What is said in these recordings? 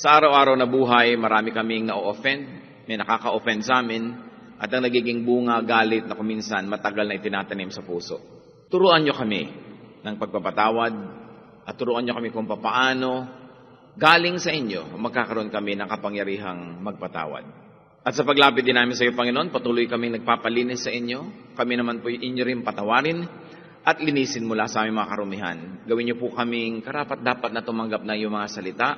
Sa araw-araw na buhay, marami kaming na-offend, may nakaka-offend sa amin, at ang nagiging bunga, galit na kuminsan matagal na itinatanim sa puso. Turuan nyo kami ng pagpapatawad at turuan nyo kami kung papaano galing sa inyo magkakaroon kami ng kapangyarihang magpatawad. At sa paglapit din namin sa iyo, Panginoon, patuloy kami nagpapalinis sa inyo. Kami naman po inyo rin patawarin at linisin mula sa aming mga karumihan. Gawin niyo po kaming karapat-dapat na tumanggap na iyong mga salita.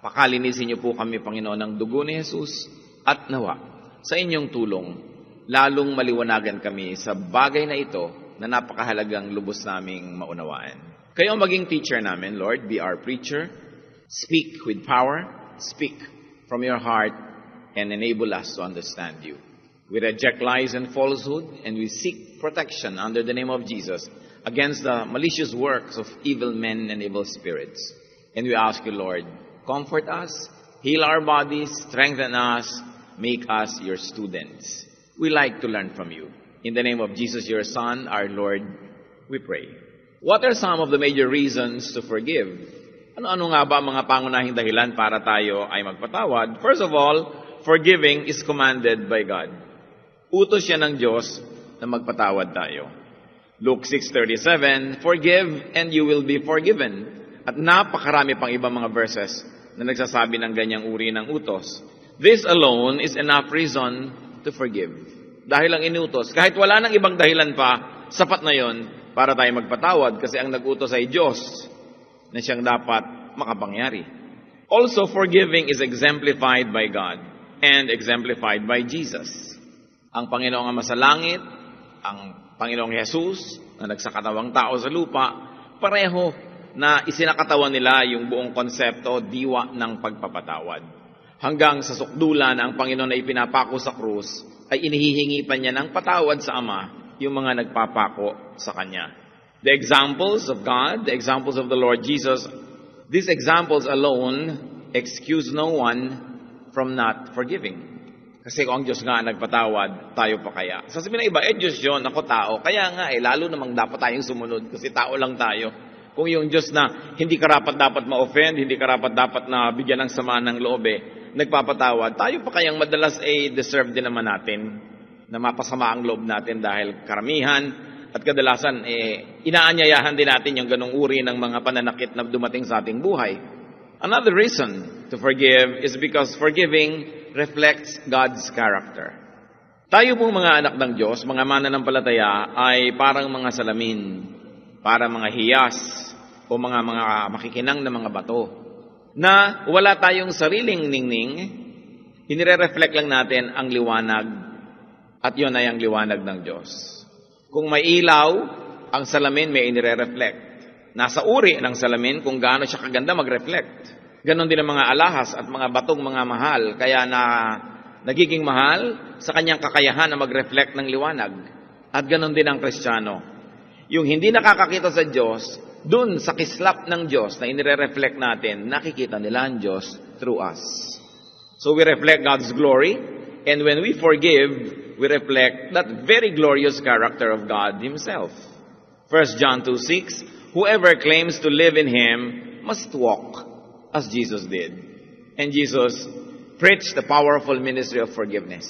Pakalinisin niyo po kami, Panginoon, ng dugo ni Jesus at nawa sa inyong tulong, lalong maliwanagan kami sa bagay na ito na napakahalagang lubos naming maunawaan. Kayo ang maging teacher namin, Lord. Be our preacher. Speak with power. Speak from your heart and enable us to understand you. We reject lies and falsehood, and we seek protection under the name of Jesus against the malicious works of evil men and evil spirits. And we ask you, Lord, comfort us, heal our bodies, strengthen us, make us your students. We like to learn from you. In the name of Jesus, your Son, our Lord, we pray. What are some of the major reasons to forgive? Ano nga ba mga pangunahing dahilan para tayo ay magpatawad? First of all, forgiving is commanded by God. Utos siya ng Diyos na magpatawad tayo. Luke 6:37, forgive and you will be forgiven. At napakarami pang ibang mga verses na nagsasabi ng ganyang uri ng utos. This alone is enough reason to forgive. Dahil ang inutos, kahit wala nang ibang dahilan pa, sapat na yon para tayo magpatawad kasi ang nag-utos ay Diyos na siyang dapat makapangyari. Also, forgiving is exemplified by God and exemplified by Jesus. Ang Panginoong Ama sa langit, ang Panginoong Jesus na nagsakatawang tao sa lupa, pareho na isinakatawan nila yung buong konsepto, diwa ng pagpapatawad. Hanggang sa sukdulan ang Panginoon na ipinapako sa krus, ay inihihingi pa niya ng patawad sa Ama yung mga nagpapako sa Kanya. The examples of God, the examples of the Lord Jesus, these examples alone excuse no one from not forgiving. Kasi kung ang Diyos nga nagpatawad, tayo pa kaya? Sasabihin ng iba, Diyos yun, ako tao. Kaya nga, lalo namang dapat tayong sumunod kasi tao lang tayo. Kung yung Diyos na hindi karapat-dapat ma-offend, hindi karapat-dapat na bigyan ng sama ng loob, nagpapatawad, tayo pa kayang madalas deserve din naman natin na mapasama ang loob natin dahil karamihan at kadalasan inaanyayahan din natin yung ganong uri ng mga pananakit na dumating sa ating buhay. Another reason to forgive is because forgiving reflects God's character. Tayo pong mga anak ng Diyos, mga mananampalataya, ay parang mga salamin, para mga hiyas o mga makikinang na mga bato na wala tayong sariling ningning, inire-reflect lang natin ang liwanag at yun ay ang liwanag ng Diyos. Kung may ilaw, ang salamin may inire-reflect. Nasa uri ng salamin kung gaano siya kaganda mag-reflect. Ganon din ang mga alahas at mga batong mga mahal, kaya nagiging mahal sa kanyang kakayahan na mag-reflect ng liwanag. At ganon din ang Kristiyano. Yung hindi nakakakita sa Diyos, dun sa kislap ng Diyos na inire-reflect natin, nakikita nila ang Diyos through us. So we reflect God's glory, and when we forgive, we reflect that very glorious character of God Himself. 1 John 2:6, whoever claims to live in Him must walk as Jesus did. And Jesus preached the powerful ministry of forgiveness.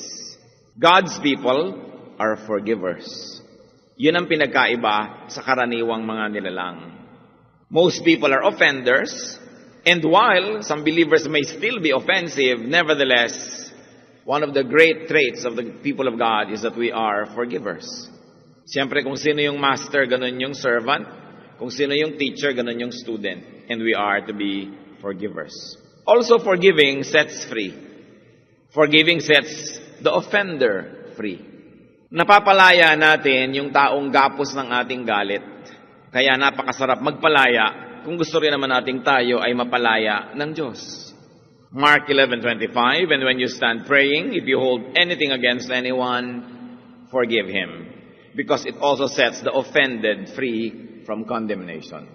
God's people are forgivers. Yun ang pinagkaiba sa karaniwang mga nilalang. Most people are offenders, and while some believers may still be offensive, nevertheless, one of the great traits of the people of God is that we are forgivers. Siyempre, kung sino yung master, ganun yung servant. Kung sino yung teacher, ganun yung student. And we are to be forgivers. Also, forgiving sets free. Forgiving sets the offender free. Napapalaya natin yung taong gapos ng ating galit. Kaya napakasarap magpalaya kung gusto rin naman nating tayo ay mapalaya ng Diyos. Mark 11:25, and when you stand praying, if you hold anything against anyone, forgive him, because it also sets the offended free from condemnation.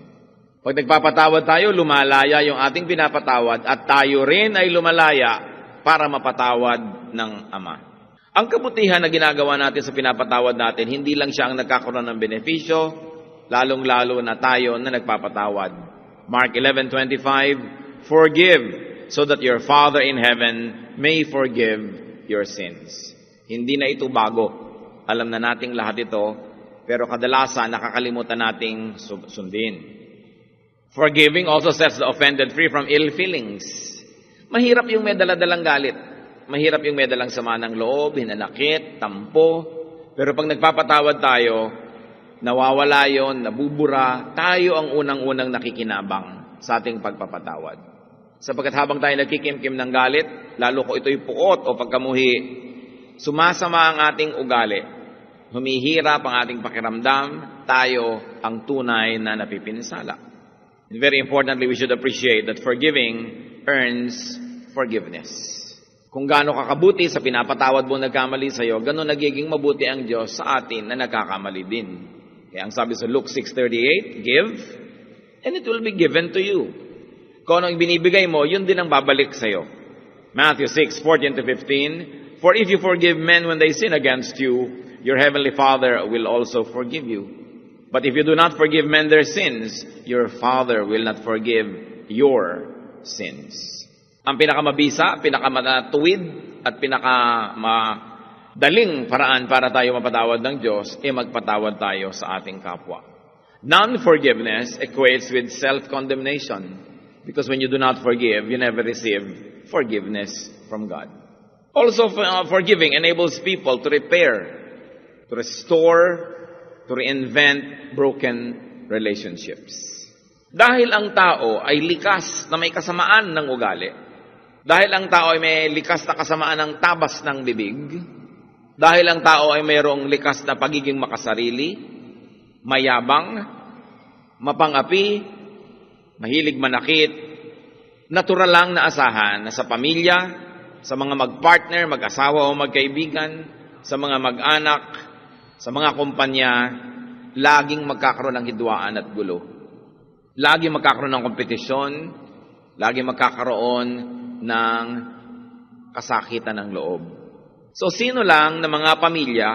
Pag nagpapatawad tayo, lumalaya yung ating pinapatawad at tayo rin ay lumalaya para mapatawad ng Ama. Ang kabutihan na ginagawa natin sa pinapatawad natin, hindi lang siya ang nagkakaroon ng benepisyo, lalong-lalo na tayo na nagpapatawad. Mark 11:25, forgive so that your Father in heaven may forgive your sins. Hindi na ito bago. Alam na nating lahat ito, pero kadalasan nakakalimutan nating sundin. Forgiving also sets the offended free from ill feelings. Mahirap yung may daladalang galit. Mahirap yung may dalang sama ng loob, hinanakit, tampo. Pero pag nagpapatawad tayo, nawawala yon, nabubura, tayo ang unang-unang nakikinabang sa ating pagpapatawad. Sapagkat habang tayo nagkikimkim ng galit, lalo ko ito'y puot o pagkamuhi, sumasama ang ating ugali. Humihirap ang ating pakiramdam, tayo ang tunay na napipinsala. And very importantly, we should appreciate that forgiving earns forgiveness. Kung gaano kakabuti sa pinapatawad mo nagkamali sa iyo, gano'n nagiging mabuti ang Diyos sa atin na nagkakamali din. Kaya ang sabi sa Luke 6:38, give, and it will be given to you. Kung anong binibigay mo, yun din ang babalik sa iyo. Matthew 6:14-15, for if you forgive men when they sin against you, your heavenly Father will also forgive you. But if you do not forgive men their sins, your Father will not forgive your sins. Ang pinakamabisa, pinakamatuwid, at pinakamadaling paraan para tayo mapatawad ng Diyos, magpatawad tayo sa ating kapwa. Non-forgiveness equates with self-condemnation. Because when you do not forgive, you never receive forgiveness from God. Also, forgiving enables people to repair, to restore, to reinvent broken relationships. Dahil ang tao ay likas na may kasamaan ng ugali, dahil ang tao ay may likas na kasamaan ng tabas ng bibig, dahil ang tao ay mayroong likas na pagiging makasarili, mayabang, mapangapi, mahilig manakit, natural lang na asahan na sa pamilya, sa mga mag-partner, mag-asawa o magkaibigan, sa mga mag-anak, sa mga kumpanya, laging magkakaroon ng hidwaan at gulo. Laging magkakaroon ng kompetisyon, laging magkakaroon ng kasakitan ng loob. So, sino lang na mga pamilya,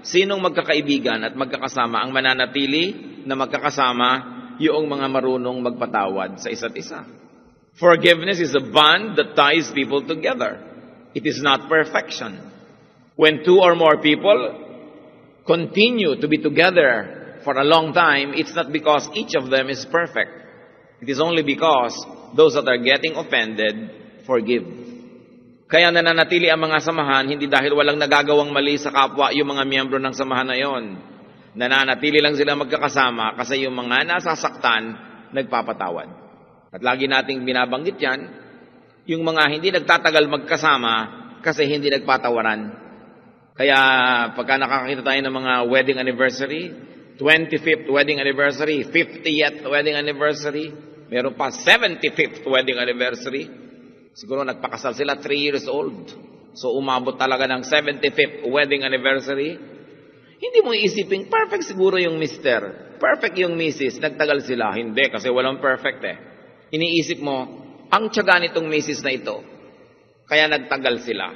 sinong magkakaibigan at magkakasama ang mananatili na magkakasama yung mga marunong magpatawad sa isa't isa? Forgiveness is a bond that ties people together. It is not perfection. When two or more people continue to be together for a long time, it's not because each of them is perfect. It is only because those that are getting offended forgive. Kaya nananatili ang mga samahan, hindi dahil walang nagagawang mali sa kapwa yung mga miyembro ng samahan na yon. Nananatili lang sila magkakasama kasi yung mga nasasaktan, nagpapatawad. At lagi nating binabanggit yan, yung mga hindi nagtatagal magkasama kasi hindi nagpatawaran. Kaya pagka nakakita tayo ng mga wedding anniversary, 25th wedding anniversary, 50th wedding anniversary, meron pa 75th wedding anniversary. Siguro nagpakasal sila 3 years old. So umabot talaga ng 75th wedding anniversary. Hindi mo iisipin, perfect siguro yung mister, perfect yung misis, nagtagal sila. Hindi, kasi walang perfect eh. Iniisip mo, ang tiyaga nitong misis na ito, kaya nagtagal sila.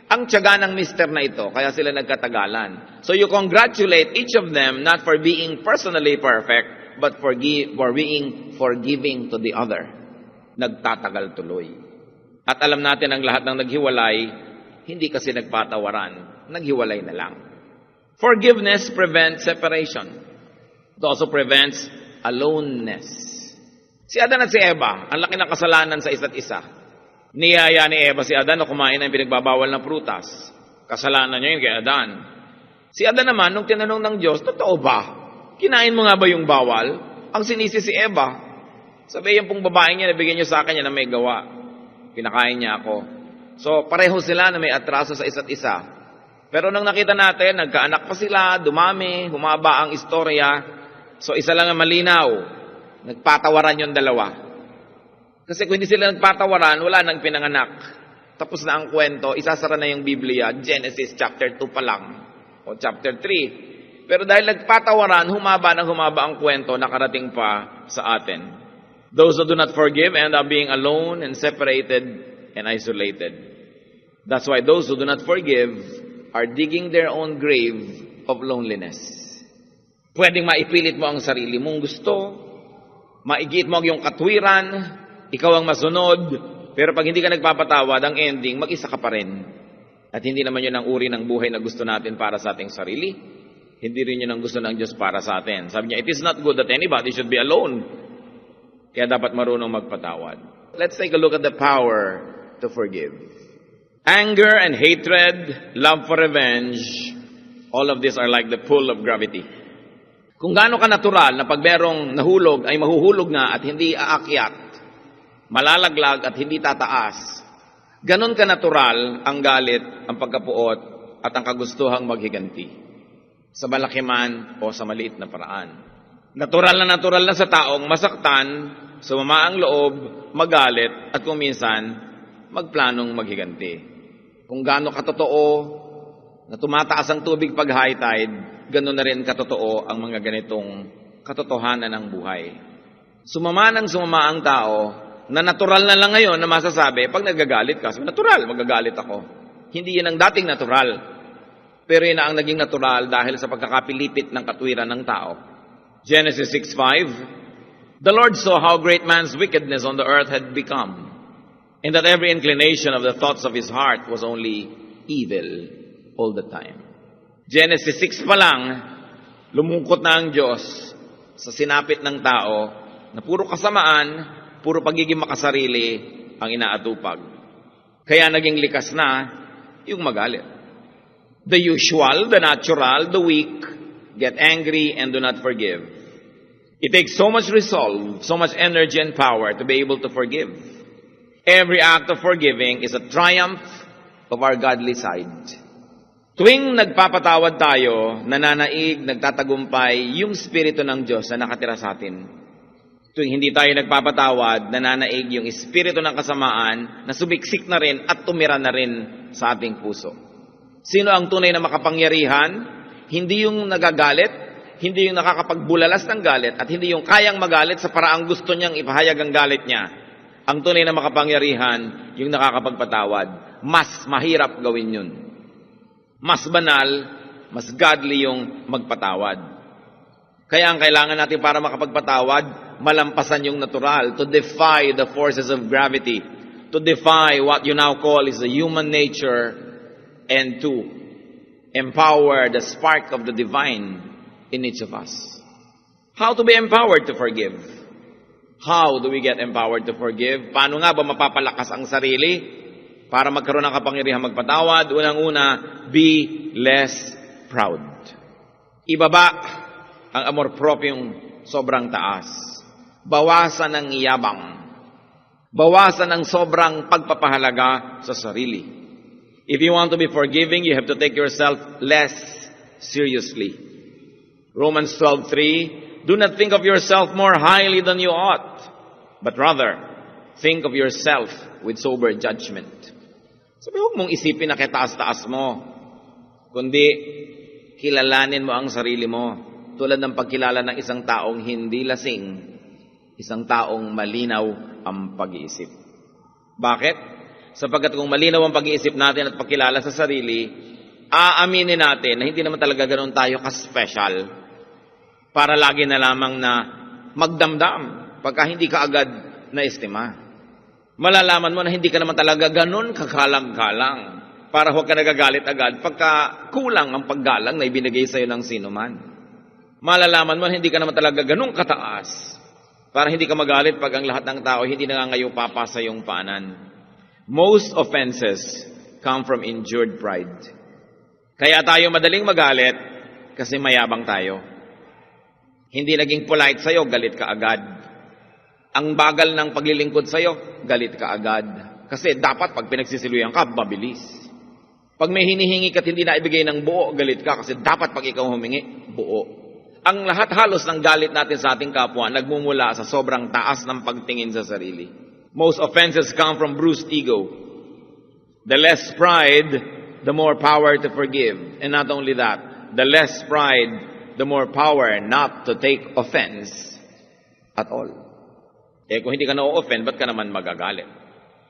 Ang tiyaga ng mister na ito, kaya sila nagkatagalan. So you congratulate each of them not for being personally perfect, but for being forgiving to the other. Nagtatagal tuloy. At alam natin ang lahat ng naghiwalay, hindi kasi nagpatawaran, naghiwalay na lang. Forgiveness prevents separation. It also prevents aloneness. Si Adan at si Eva, ang laki ng kasalanan sa isa't isa. Niyaya ni Eva si Adan na kumain ng pinagbabawal na prutas. Kasalanan niya yun kay Adan. Si Adan naman, nung tinanong ng Diyos, totoo ba? Kinain mo nga ba yung bawal? Ang sinisi si Eva. Sabi yung pong babae niya, nabigyan niyo sa akin niya na may gawa. Pinakain niya ako. So, pareho sila na may atraso sa isa't isa. Pero nang nakita natin, nagkaanak pa sila, dumami, humaba ang istorya. So, isa lang ang malinaw. Nagpatawaran yung dalawa. Kasi kung hindi sila nagpatawaran, wala nang pinanganak. Tapos na ang kwento, isasara na yung Biblia, Genesis chapter 2 pa lang, o chapter 3. Pero dahil nagpatawaran, humaba ang kwento, nakarating pa sa atin. Those who do not forgive end up being alone and separated and isolated. That's why those who do not forgive are digging their own grave of loneliness. Pwedeng maipilit mo ang sarili mong gusto, maigit mo ang iyong katwiran, ikaw ang masunod, Pero pag hindi ka nagpapatawad, ang ending, mag-isa ka pa rin. At hindi naman yun ang uri ng buhay na gusto natin para sa ating sarili. Hindi rin yun ang gusto ng Diyos para sa atin. Sabi niya, it is not good that anybody should be alone. Kaya dapat marunong magpatawad. Let's take a look at the power to forgive. Anger and hatred, love for revenge, all of these are like the pull of gravity. Kung gaano ka natural na pag merong nahulog ay mahuhulog na at hindi aakyat, malalaglag at hindi tataas, ganon ka natural ang galit, ang pagkapuot at ang kagustuhang maghiganti. Sa malaki man o sa maliit na paraan. Natural na sa taong masaktan, sumama ang loob, magalit, at kung minsan, magplanong maghiganti. Kung gaano katotoo na tumataas ang tubig pag high tide, gano'n na rin katotoo ang mga ganitong katotohanan ng buhay. Sumama ang tao na natural na lang ngayon na masasabi, pag nagagalit ka, natural, magagalit ako. Hindi yan ang dating natural. Pero yun na ang naging natural dahil sa pagkakapilipit ng katwiran ng tao. Genesis 6:5, the Lord saw how great man's wickedness on the earth had become, and that every inclination of the thoughts of his heart was only evil all the time. Genesis 6 pa lang, lumungkot na ang Diyos sa sinapit ng tao na puro kasamaan, puro pagiging makasarili ang inaatupag. Kaya naging likas na yung magalit. The usual, the natural, the weak get angry and do not forgive. It takes so much resolve, so much energy and power to be able to forgive. Every act of forgiving is a triumph of our godly side. Tuwing nagpapatawad tayo, nananaig, nagtatagumpay yung Espiritu ng Diyos na nakatira sa atin. Tuwing hindi tayo nagpapatawad, nananaig yung Espiritu ng kasamaan na sumiksik na rin at tumira na rin sa ating puso. Sino ang tunay na makapangyarihan? Hindi yung nagagalit, hindi yung nakakapagbulalas ng galit, at hindi yung kayang magalit sa paraang gusto niyang ipahayag ang galit niya. Ang tunay na makapangyarihan, yung nakakapagpatawad. Mas mahirap gawin yun. Mas banal, mas godly yung magpatawad. Kaya ang kailangan natin para makapagpatawad, malampasan yung natural, to defy the forces of gravity, to defy what you now call is the human nature, and to empower the spark of the divine in each of us. How to be empowered to forgive? How do we get empowered to forgive? Paano nga ba mapapalakas ang sarili para magkaroon ng kapangyarihang magpatawad? Unang-una, be less proud. Ibaba ang amor propyong sobrang taas. Bawasan ang yabang. Bawasan ang sobrang pagpapahalaga sa sarili. If you want to be forgiving, you have to take yourself less seriously. Romans 12:3, do not think of yourself more highly than you ought, but rather, think of yourself with sober judgment. Sabi, huwag mong isipin na kitaas-taas mo, kundi kilalanin mo ang sarili mo, tulad ng pagkilala ng isang taong hindi lasing, isang taong malinaw ang pag-iisip. Bakit? Sapagkat kung malinaw ang pag-iisip natin at pagkilala sa sarili, aaminin natin na hindi naman talaga ganoon tayo ka-special para lagi na lamang na magdamdam pagka hindi ka agad na-estima. Malalaman mo na hindi ka naman talaga ganoon kakalang-kalang para huwag ka nagagalit agad pagka kulang ang paggalang na ibinigay sa iyo ng sino man. Malalaman mo na hindi ka naman talaga ganoon kataas para hindi ka magalit pag ang lahat ng tao hindi nangangayo papa sa iyong paanan. Most offenses come from injured pride. Kaya tayo madaling magalit kasi mayabang tayo. Hindi naging polite sa'yo, galit ka agad. Ang bagal ng paglilingkod sa'yo, galit ka agad. Kasi dapat pag pinagsisiluyan ka, mabilis. Pag may hinihingi ka at hindi na ibigay ng buo, galit ka kasi dapat pag ikaw humingi, buo. Ang lahat halos ng galit natin sa ating kapwa nagmumula sa sobrang taas ng pagtingin sa sarili. Most offenses come from bruised ego. The less pride, the more power to forgive. And not only that, the less pride, the more power not to take offense at all. Kung hindi ka na-offend, ba't ka naman magagalit?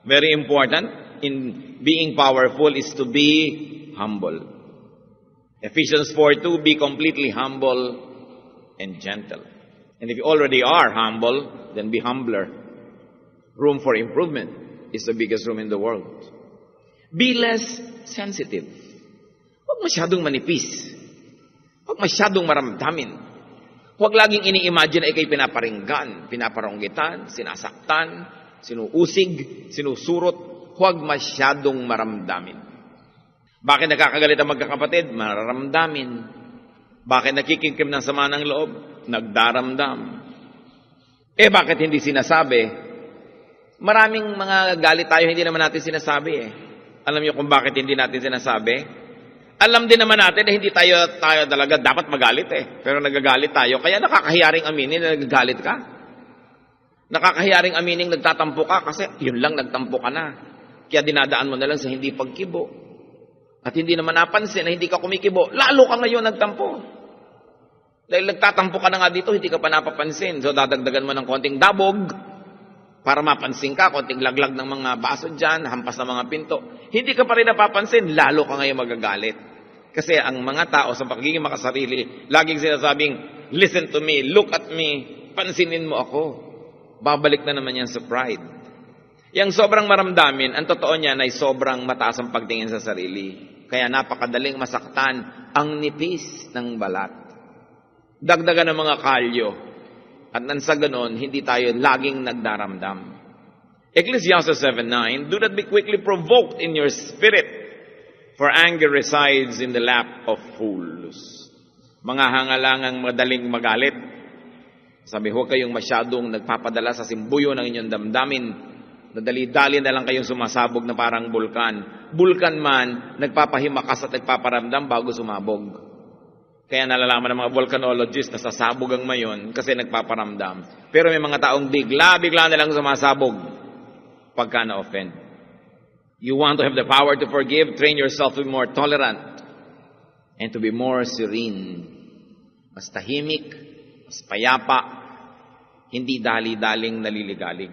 Very important in being powerful is to be humble. Ephesians 4:2, be completely humble and gentle. And if you already are humble, then be humbler. Room for improvement. is the biggest room in the world. Be less sensitive. Huwag masyadong manipis. Huwag masyadong maramdamin. Huwag laging ini-imagine na ikay pinaparinggan, pinaparonggitan, sinasaktan, sinuusig, sinusurot. Huwag masyadong maramdamin. Bakit nakakagalit ang magkakapatid? Mararamdamin. Bakit nakikikim ng sama ng loob? Nagdaramdam. Bakit hindi sinasabi? Maraming mga galit tayo, hindi naman natin sinasabi Alam niyo kung bakit hindi natin sinasabi? Alam din naman natin na hindi tayo talaga dapat magalit Pero nagagalit tayo. Kaya nakakahiyaring aminin na nagagalit ka. Nakakahiyaring aminin nagtatampo ka kasi yun lang nagtampo ka na. Kaya dinadaan mo na lang sa hindi pagkibo. At hindi naman napansin na hindi ka kumikibo. Lalo ka ngayon nagtampo. Dahil nagtatampo ka na nga dito, hindi ka pa napapansin. So dadagdagan mo ng konting dabog para mapansin ka, konting laglag ng mga baso dyan, hampas ng mga pinto. Hindi ka pa rin napapansin, lalo ka ngayon magagalit. Kasi ang mga tao sa pagiging makasarili, laging sinasabing, listen to me, look at me, pansinin mo ako. Babalik na naman yan sa pride. Yang sobrang maramdamin, ang totoo niyan ay sobrang mataas ang pagtingin sa sarili. Kaya napakadaling masaktan ang nipis ng balat. Dagdagan ng mga kalyo. At nang sa ganon, hindi tayo laging nagdaramdam. Ecclesiastes 7:9, do not be quickly provoked in your spirit, for anger resides in the lap of fools. Mga hangalangang madaling magalit. Sabi, huwag kayong masyadong nagpapadala sa simbuyo ng inyong damdamin. Nadali-dali na lang kayong sumasabog na parang bulkan. Bulkan man, nagpapahimakas at nagpaparamdam bago sumabog. Kaya nalalaman ng mga volcanologists na sasabog ang mayon kasi nagpaparamdam. Pero may mga taong bigla na lang sumasabog pagka na-offend. You want to have the power to forgive, train yourself to be more tolerant and to be more serene. Mas tahimik, mas payapa, hindi dali-daling naliligalig.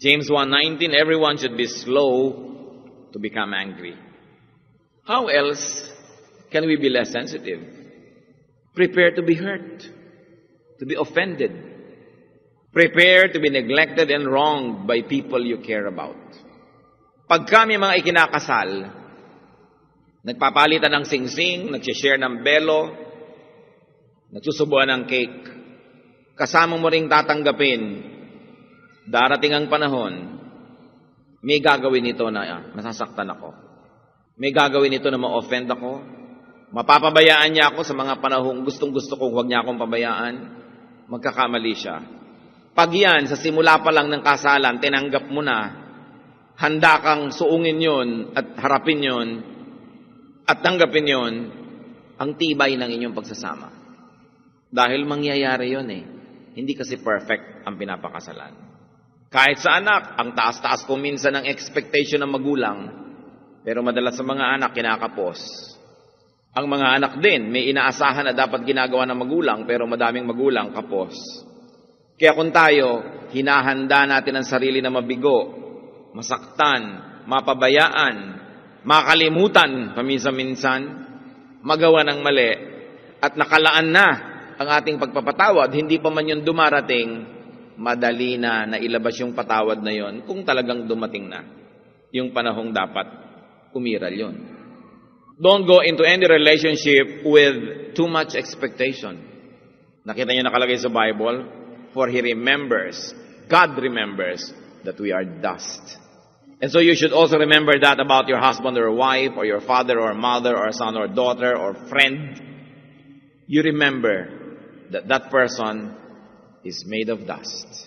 James 1:19, everyone should be slow to become angry. How else can we be less sensitive? Prepare to be hurt, to be offended. Prepare to be neglected and wronged by people you care about. Pag kami mga ikinakasal, nagpapalitan ng singsing, nagsishare ng belo, nagsusubuan ng cake, kasama mo ring tatanggapin, darating ang panahon, may gagawin ito na nasasaktan ako. May gagawin ito na ma-offend ako. Mapapabayaan niya ako sa mga panahong gustong-gusto kong huwag niya akong pabayaan. Magkakamali siya. Pag yan, sa simula pa lang ng kasalan, tinanggap mo na, handa kang suungin yon at harapin yon at tanggapin yon, ang tibay ng inyong pagsasama. Dahil mangyayari yon Hindi kasi perfect ang pinapakasalan. Kahit sa anak, ang taas-taas po minsan ng expectation ng magulang, pero madalas sa mga anak, kinakapos. Ang mga anak din, may inaasahan na dapat ginagawa ng magulang, pero madaming magulang kapos. Kaya kung tayo, hinahanda natin ang sarili na mabigo, masaktan, mapabayaan, makalimutan paminsan-minsan, magawa ng mali, at nakalaan na ang ating pagpapatawad, hindi pa man yun dumarating, madali na nailabas yung patawad na yon kung talagang dumating na yung panahong dapat umiral yun. Don't go into any relationship with too much expectation. Nakita niyo nakalagay sa Bible, for He remembers, God remembers that we are dust. And so you should also remember that about your husband or wife, or your father or mother, or son or daughter, or friend. You remember that that person is made of dust.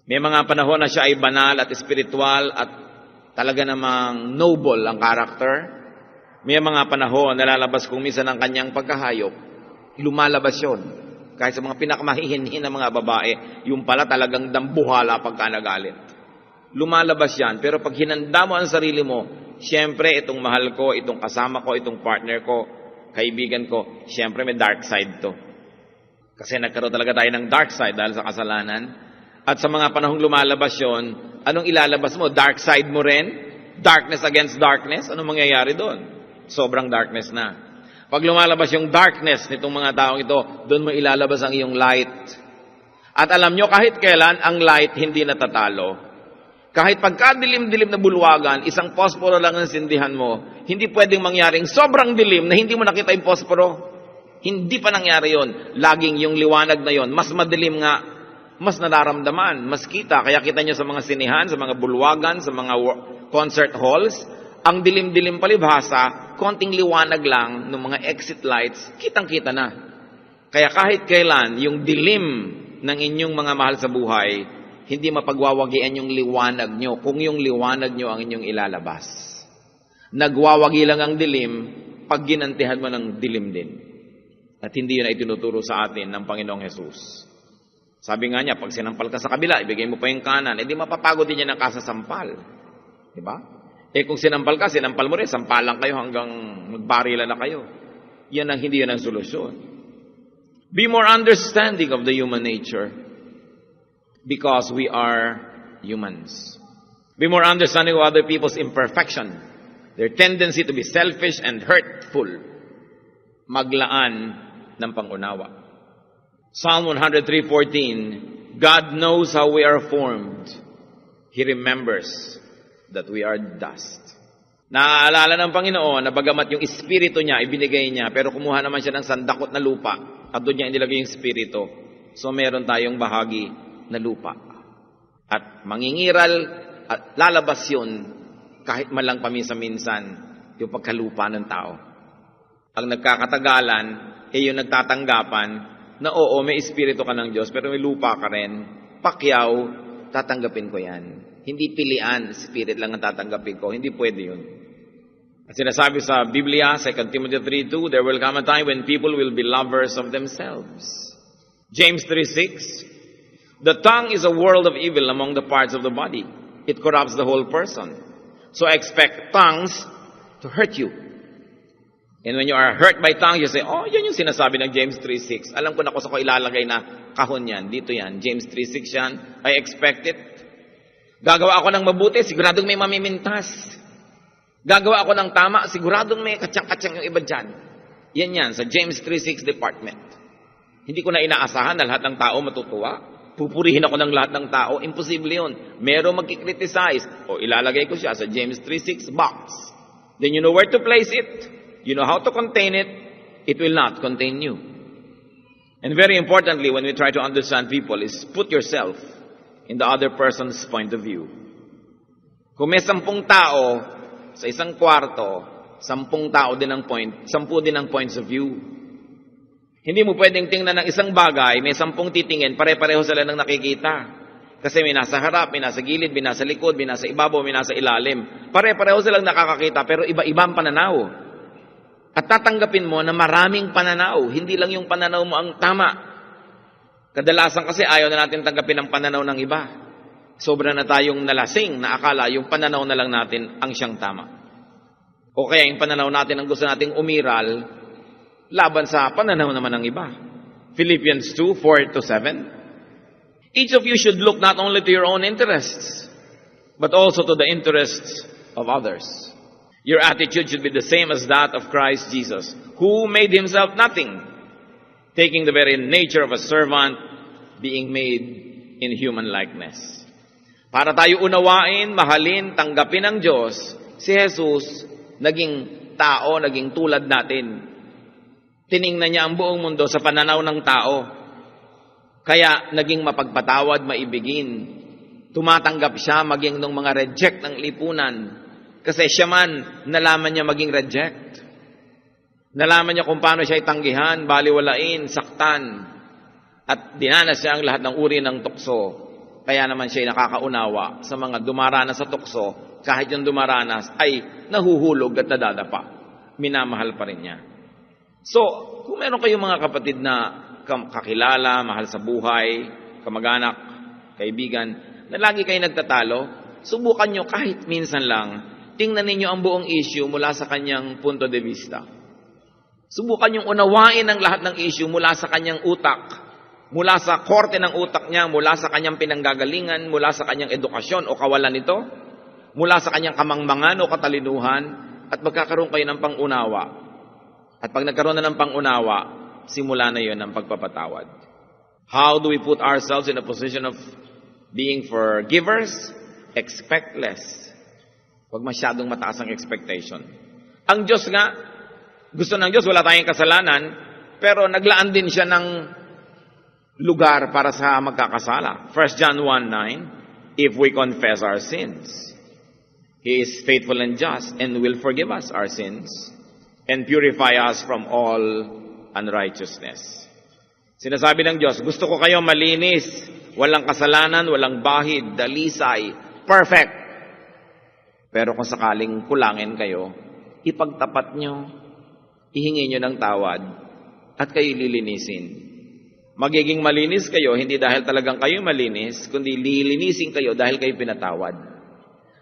May mga panahon na siya ay banal at espiritual at talaga namang noble ang karakter. May mga panahon na lalabas kung minsan ang kanyang pagkahayop, lumalabas yun. Kahit sa mga pinakamahihinhin na mga babae, yung pala talagang dambuhala pagka nagalit. Lumalabas yan. Pero pag hinanda mo ang sarili mo, siyempre itong mahal ko, itong kasama ko, itong partner ko, kaibigan ko, siyempre may dark side to. Kasi nagkaroon talaga tayo ng dark side dahil sa kasalanan. At sa mga panahong lumalabas yun, anong ilalabas mo? Dark side mo rin? Darkness against darkness? Anong mangyayari doon? Sobrang darkness na. Pag lumalabas yung darkness nitong mga taong ito, doon mo ilalabas ang iyong light. At alam nyo, kahit kailan, ang light hindi natatalo. Kahit pagkadilim-dilim na bulwagan, isang posporo lang ang sindihan mo, hindi pwedeng mangyaring sobrang dilim na hindi mo nakita yung posporo. Hindi pa nangyari yon. Laging yung liwanag na yon, mas madilim nga, mas nararamdaman, mas kita. Kaya kita nyo sa mga sinihan, sa mga bulwagan, sa mga concert halls, ang dilim-dilim palibhasa, konting liwanag lang ng mga exit lights, kitang-kita na. Kaya kahit kailan, yung dilim ng inyong mga mahal sa buhay, hindi mapagwawagian yung liwanag nyo kung yung liwanag nyo ang inyong ilalabas. Nagwawagi lang ang dilim pag ginantihan mo ng dilim din. At hindi yun ay tinuturo sa atin ng Panginoong Hesus. Sabi nga niya, pag sinampal ka sa kabila, ibigay mo pa yung kanan, edi mapapagod din yan ang kasasampal. Diba? Kung sinampal ka, sinampal mo rin, sampalan kayo hanggang magbarila na kayo. Hindi yan ang solusyon. Be more understanding of the human nature. Because we are humans. Be more understanding of other people's imperfection, their tendency to be selfish and hurtful. Maglaan ng pangunawa. Psalm 103:14, God knows how we are formed. He remembers that we are dust. Naaalala ng Panginoon na bagamat yung espiritu niya, ibinigay niya, pero kumuha naman siya ng sandakot na lupa at doon niya inilagay yung espiritu. So meron tayong bahagi na lupa. At mangingiral at lalabas yun kahit man lang paminsan-minsan yung pagkalupa ng tao. Ang nagkakatagalan yung nagtatanggapan na oo, may espiritu ka ng Diyos pero may lupa ka rin. Pakyaw, tatanggapin ko yan. Hindi pilian, spirit lang ang tatanggapin ko. Hindi pwede yun. At sinasabi sa Biblia, 2 Timothy 3:2, there will come a time when people will be lovers of themselves. James 3:6, the tongue is a world of evil among the parts of the body. It corrupts the whole person. So expect tongues to hurt you. And when you are hurt by tongues, you say, oh, yan yung sinasabi ng James 3:6. Alam ko na kung sa ko ilalagay na kahon yan. Dito yan. James 3:6 yan. I expect it. Gagawa ako ng mabuti, siguradong may mamimintas. Gagawa ako ng tama, siguradong may katsang-katsang yung iba dyan. Yan sa James 3:6 department. Hindi ko na inaasahan na lahat ng tao matutuwa. Pupurihin ako ng lahat ng tao, imposible yun. Merong magkikriticize, o ilalagay ko siya sa James 3:6 box. Then you know where to place it. You know how to contain it. It will not contain you. And very importantly, when we try to understand people, is put yourself in the other person's point of view. Kung may 10 tao sa isang kwarto, 10 din ang points of view. Hindi mo pwedeng tingnan ng isang bagay, may 10 titingin, pare-pareho sila ng nakikita. Kasi may nasa harap, may nasa gilid, may nasa likod, may nasa ibabaw, may nasa ilalim. Pare-pareho silang nakakakita, pero iba-ibang pananaw. At tatanggapin mo na maraming pananaw, hindi lang yung pananaw mo ang tama. Kadalasan kasi ayaw na natin tanggapin ang pananaw ng iba. Sobra na tayong nalasing na akala yung pananaw na lang natin ang siyang tama. O kaya yung pananaw natin ang gusto nating umiral, laban sa pananaw naman ng iba. Philippians 2:4-7. Each of you should look not only to your own interests, but also to the interests of others. Your attitude should be the same as that of Christ Jesus, who made himself nothing, taking the very nature of a servant, being made in human likeness. Para tayo unawain, mahalin, tanggapin ng Diyos, si Jesus naging tao, naging tulad natin. Tiningnan niya ang buong mundo sa pananaw ng tao. Kaya naging mapagpatawad, maibigin. Tumatanggap siya maging ng mga reject ng lipunan. Kasi siya man, nalaman niya maging reject. Nalaman niya kung paano siya itanggihan, baliwalain, saktan. At dinanas niya ang lahat ng uri ng tukso. Kaya naman siya nakakaunawa sa mga dumaranas sa tukso. Kahit yung dumaranas ay nahuhulog at nadadapa. Minamahal pa rin niya. So, kung meron kayong mga kapatid na kakilala, mahal sa buhay, kamag-anak, kaibigan, na lagi kayo nagtatalo, subukan nyo kahit minsan lang, tingnan ninyo ang buong issue mula sa kanyang punto de vista. Subukan yung unawain ang lahat ng issue mula sa kanyang utak, mula sa korte ng utak niya, mula sa kanyang pinanggagalingan, mula sa kanyang edukasyon o kawalan nito, mula sa kanyang kamangmangan o katalinuhan, at magkakaroon kayo ng pangunawa. At pag nagkaroon na ng pangunawa, simula na yon ang pagpapatawad. How do we put ourselves in a position of being forgivers? expect less. Huwag masyadong mataas ang expectation. Ang Diyos nga, gusto ng Diyos, wala tayong kasalanan, pero naglaan din siya ng lugar para sa magkakasala. 1 John 1:9, if we confess our sins, He is faithful and just and will forgive us our sins and purify us from all unrighteousness. Sinasabi ng Diyos, gusto ko kayo malinis, walang kasalanan, walang bahid, dalisay, perfect. Pero kung sakaling kulangin kayo, ipagtapat nyo, ihingi nyo ng tawad, at kayo lilinisin. Magiging malinis kayo, hindi dahil talagang kayo malinis, kundi lilinisin kayo dahil kayo pinatawad.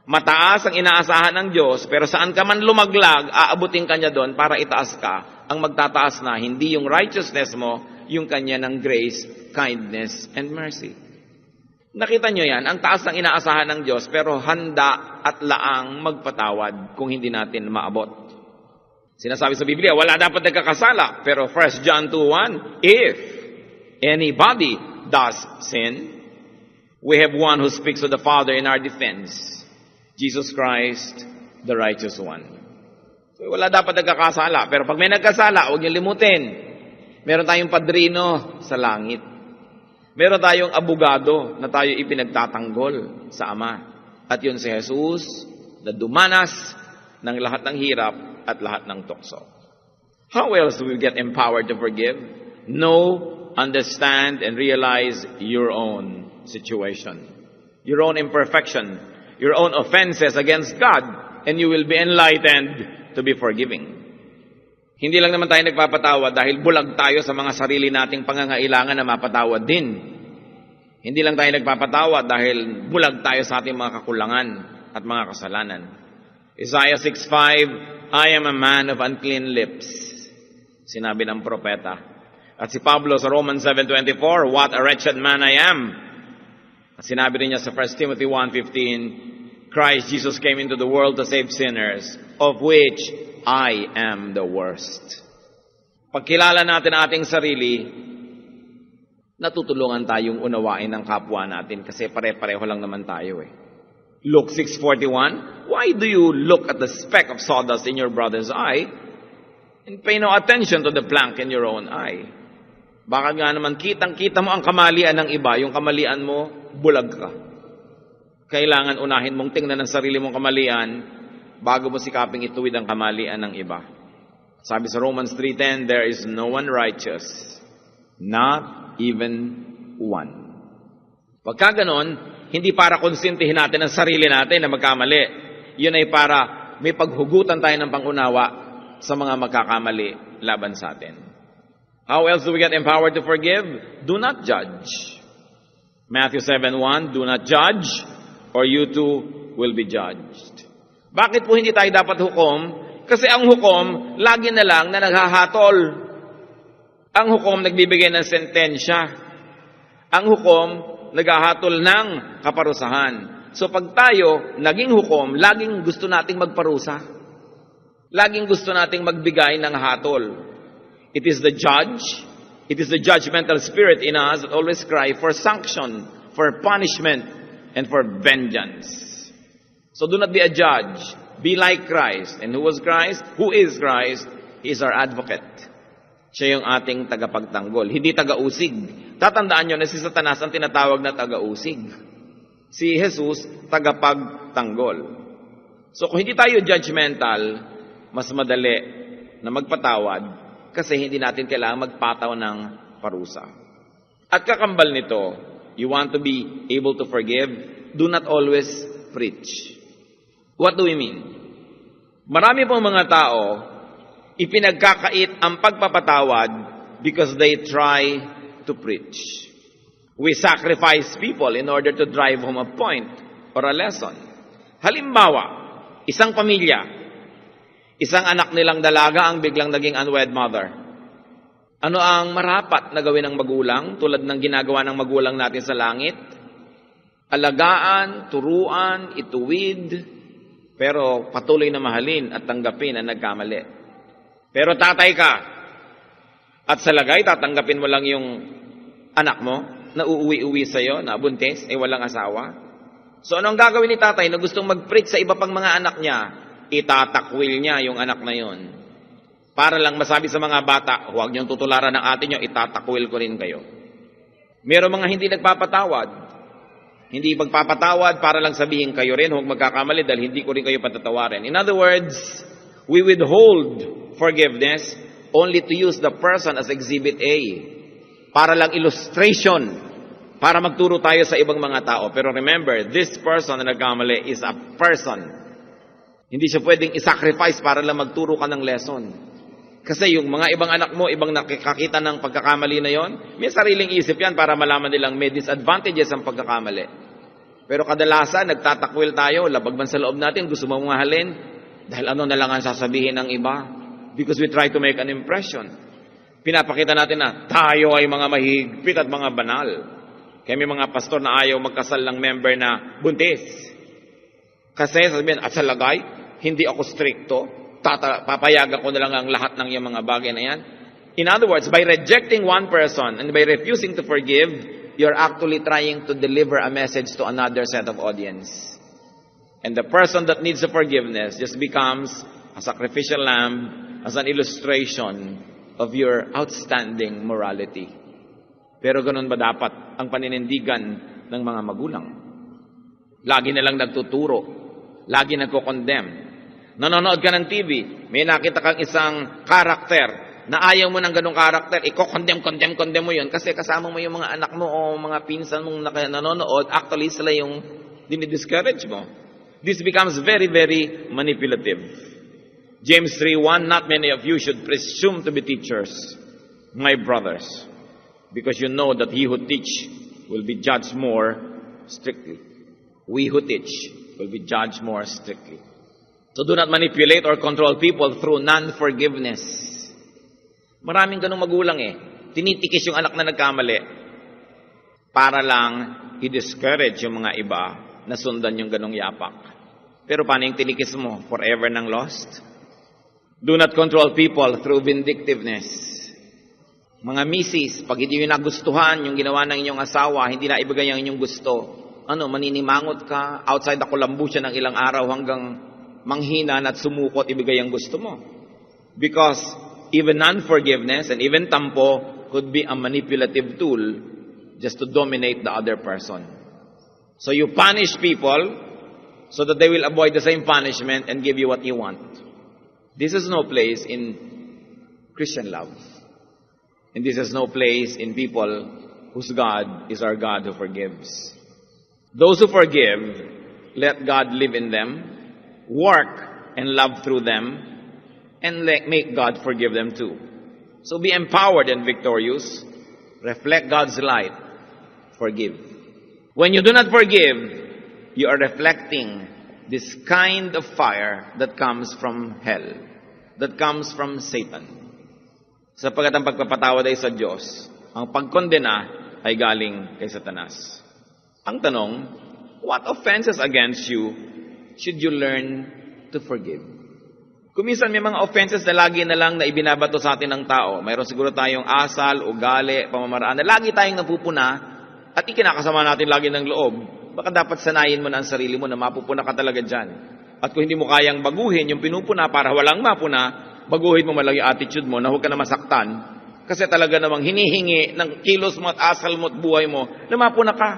Mataas ang inaasahan ng Diyos, pero saan ka man lumaglag, aabutin ka niya doon para itaas ka. Ang magtataas na, hindi yung righteousness mo, yung kanya ng grace, kindness, and mercy. Nakita nyo yan, ang taas ng inaasahan ng Diyos, pero handa at laang magpatawad kung hindi natin maabot. Sinasabi sa Biblia, wala dapat nagkakasala. Pero 1 John 2:1, if anybody does sin, we have one who speaks to the Father in our defense, Jesus Christ, the righteous one. So, wala dapat nagkakasala. Pero pag may nagkasala, huwag niyo limutin. Meron tayong padrino sa langit. Meron tayong abogado na tayo ipinagtatanggol sa Ama. At yun si Jesus na dumanas ng lahat ng hirap at lahat ng tukso. How else do we get empowered to forgive? Know, understand, and realize your own situation. Your own imperfection. Your own offenses against God. And you will be enlightened to be forgiving. Hindi lang naman tayo nagpapatawad dahil bulag tayo sa mga sarili nating pangangailangan na mapatawad din. Hindi lang tayo nagpapatawad dahil bulag tayo sa ating mga kakulangan at mga kasalanan. Isaiah 6:5, I am a man of unclean lips. Sinabi ng propeta. At si Pablo sa Romans 7:24, what a wretched man I am. At sinabi rin niya sa 1 Timothy 1:15, Christ Jesus came into the world to save sinners, of which I am the worst. Pagkilala natin ang ating sarili, natutulungan tayong unawain ng kapwa natin kasi pare-pareho lang naman tayo eh. Luke 6:41, why do you look at the speck of sawdust in your brother's eye and pay no attention to the plank in your own eye? Baka nga naman kitang-kita mo ang kamalian ng iba, yung kamalian mo, bulag ka. Kailangan unahin mong tingnan ang sarili mong kamalian bago mo sikaping ituwid ang kamalian ng iba. Sabi sa Romans 3:10, there is no one righteous, not even one. Pagka ganon, hindi para konsintihin natin ang sarili natin na magkamali. Yun ay para may paghugutan tayo ng pangunawa sa mga magkakamali laban sa atin. How else do we get empowered to forgive? Do not judge. Matthew 7:1, do not judge, or you too will be judged. Bakit po hindi tayo dapat hukom? Kasi ang hukom, lagi na lang na naghahatol. Ang hukom, nagbibigay ng sentensya. Ang hukom, naghahatol ng kaparusahan. So pag tayo naging hukom, laging gusto nating magparusa. Laging gusto nating magbigay ng hatol. It is the judge, it is the judgmental spirit in us that always cry for sanction, for punishment, and for vengeance. So do not be a judge. Be like Christ. And who was Christ? Who is Christ? He is our advocate. Siya yung ating tagapagtanggol. Hindi taga-usig. Tatandaan nyo na si Satanas ang tinatawag na taga-usig. Si Jesus, tagapagtanggol. So kung hindi tayo judgmental, mas madali na magpatawad kasi hindi natin kailangan magpataw ng parusa. At kakambal nito, you want to be able to forgive, do not always preach. What do we mean? Marami pong mga tao, ipinagkakait ang pagpapatawad because they try to preach. We sacrifice people in order to drive home a point or a lesson. Halimbawa, isang pamilya, isang anak nilang dalaga ang biglang naging unwed mother. Ano ang marapat na gawin ng magulang tulad ng ginagawa ng magulang natin sa langit? Alagaan, turuan, ituwid, pero patuloy na mahalin at tanggapin ang nagkamali. Pero tatay ka, at sa lagay, tatanggapin mo lang yung anak mo, na uuwi-uwi sa'yo, na buntis, walang asawa. So ano ang gagawin ni tatay na gustong mag-preach sa iba pang mga anak niya? Itatakwil niya yung anak na yon. Para lang masabi sa mga bata, huwag niyong tutularan ng ate niyo, itatakwil ko rin kayo. Meron mga hindi nagpapatawad. Hindi magpapatawad para lang sabihin kayo rin, huwag magkakamali dahil hindi ko rin kayo patatawarin. In other words, we withhold forgiveness only to use the person as exhibit A. Para lang illustration, para magturo tayo sa ibang mga tao. Pero remember, this person na nagkamali is a person. Hindi siya pwedeng isacrifice para lang magturo ka ng lesson. Kasi yung mga ibang anak mo, ibang nakikakita ng pagkakamali na yon, may sariling isip yan para malaman nilang may disadvantages ang pagkakamali. Pero kadalasan, nagtatakwil tayo, labag man sa loob natin, gusto mong mahalin, dahil ano na lang ang sasabihin ng iba. Because we try to make an impression. Pinapakita natin na tayo ay mga mahigpit at mga banal. Kaya may mga pastor na ayaw magkasal ng member na buntis. Kasi sabihin, at sa lagay, hindi ako stricto, papayagan ko na lang ang lahat ng yung mga bagay na yan. In other words, by rejecting one person and by refusing to forgive, you're actually trying to deliver a message to another set of audience. And the person that needs the forgiveness just becomes a sacrificial lamb as an illustration of your outstanding morality. Pero ganun ba dapat ang paninindigan ng mga magulang? Lagi na lang nagtuturo, lagi nagko-condemn. Nanonood ka ng TV, may nakita kang isang karakter na ayaw mo ng ganong karakter, condemn mo yun kasi kasama mo yung mga anak mo o mga pinsan mong nanonood, actually sila yung dinidiscourage mo. This becomes very, very manipulative. James 3:1, not many of you should presume to be teachers, my brothers, because you know that he who teach will be judged more strictly. We who teach will be judged more strictly. So do not manipulate or control people through non-forgiveness. Maraming ganung magulang tinitikis yung anak na nagkamali para lang i-discourage yung mga iba na sundan yung ganung yapak. Pero paano yung tinikis mo? Forever nang lost? Do not control people through vindictiveness. Mga misis, pag hindi nyo nagustuhan yung ginawa ng inyong asawa, hindi na ibigay ang inyong gusto, maninimangot ka, outside the kulambusan ng ilang araw hanggang manghinan at sumukot, ibigay ang gusto mo. Because even non-forgiveness and even tampo could be a manipulative tool just to dominate the other person. So you punish people so that they will avoid the same punishment and give you what you want. This is no place in Christian love. And this is no place in people whose God is our God who forgives. Those who forgive, let God live in them, work and love through them, and make God forgive them too. So be empowered and victorious. Reflect God's light. Forgive. When you do not forgive, you are reflecting this kind of fire that comes from hell, that comes from Satan. Sapagkat ang pagpapatawad ay sa Diyos, ang pagkondena ay galing kay Satanas. Ang tanong, what offenses against you should you learn to forgive? Kuminsan may mga offenses na lagi na lang na ibinabato sa atin ng tao. Mayroon siguro tayong asal, ugali, pamamaraan na lagi tayong napupuna at ikinakasama natin lagi ng loob. Baka dapat sanayin mo na ang sarili mo na mapupuna ka talaga dyan. At kung hindi mo kayang baguhin yung pinupuna para walang mapuna, baguhin mo malang yung attitude mo na huwag ka na masaktan. Kasi talaga namang hinihingi ng kilos mo at asal mo at buhay mo na mapuna ka.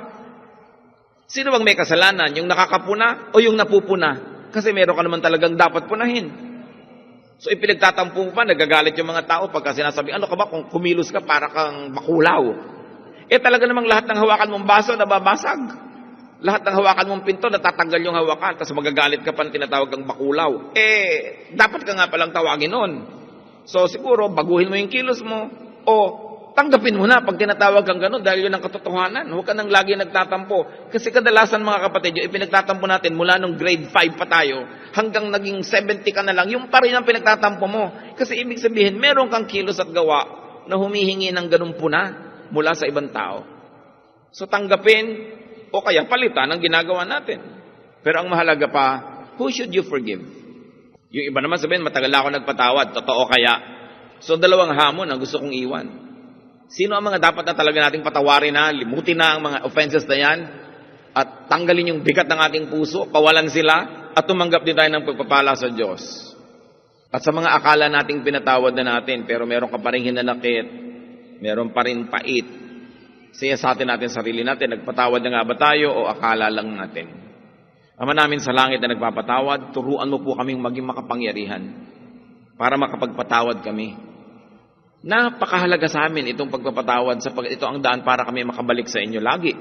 Sino bang may kasalanan? Yung nakakapuna o yung napupuna? Kasi meron ka naman talagang dapat punahin. So ipinagtatampo mo pa, nagagalit yung mga tao pagka sinasabi, ano ka ba kung kumilos ka para kang makulaw? Talaga namang lahat ng hawakan mong baso nababasag. Lahat ng hawakan mong pinto natatanggal yung hawakan, tapos magagalit ka pa na tinatawag kang bakulaw. Dapat ka nga palang tawagin nun. So siguro, baguhin mo yung kilos mo o tanggapin mo na pag tinatawag kang gano'n dahil yun ang katotohanan. Huwag ka nang lagi nagtatampo. Kasi kadalasan mga kapatid, yung ipinagtatampo natin mula nung grade 5 pa tayo hanggang naging 70 ka na lang, yung pa rin ang pinagtatampo mo. Kasi ibig sabihin, meron kang kilos at gawa na humihingi ng ganun puna mula sa ibang tao. So tanggapin o kaya palitan ang ginagawa natin. Pero ang mahalaga pa, who should you forgive? Yung iba naman sabihin, matagal ako nagpatawad, totoo kaya? So dalawang hamon ang gusto kong iwan. Sino ang mga dapat na talaga nating patawarin na, limutin na ang mga offenses na yan? at tanggalin yung bigat ng ating puso, kawalan sila, at tumanggap din tayo ng pagpapala sa Diyos. At sa mga akala nating pinatawad na natin, pero meron ka pa rin hinanakit, meron pa rin pait, siyasatin natin sarili natin, nagpatawad na nga ba tayo o akala lang natin? Ama namin sa langit na nagpapatawad, turuan mo po kaming maging makapangyarihan para makapagpatawad kami. Napakahalaga sa amin itong pagpapatawad, ito ang daan para kami makabalik sa inyo lagi.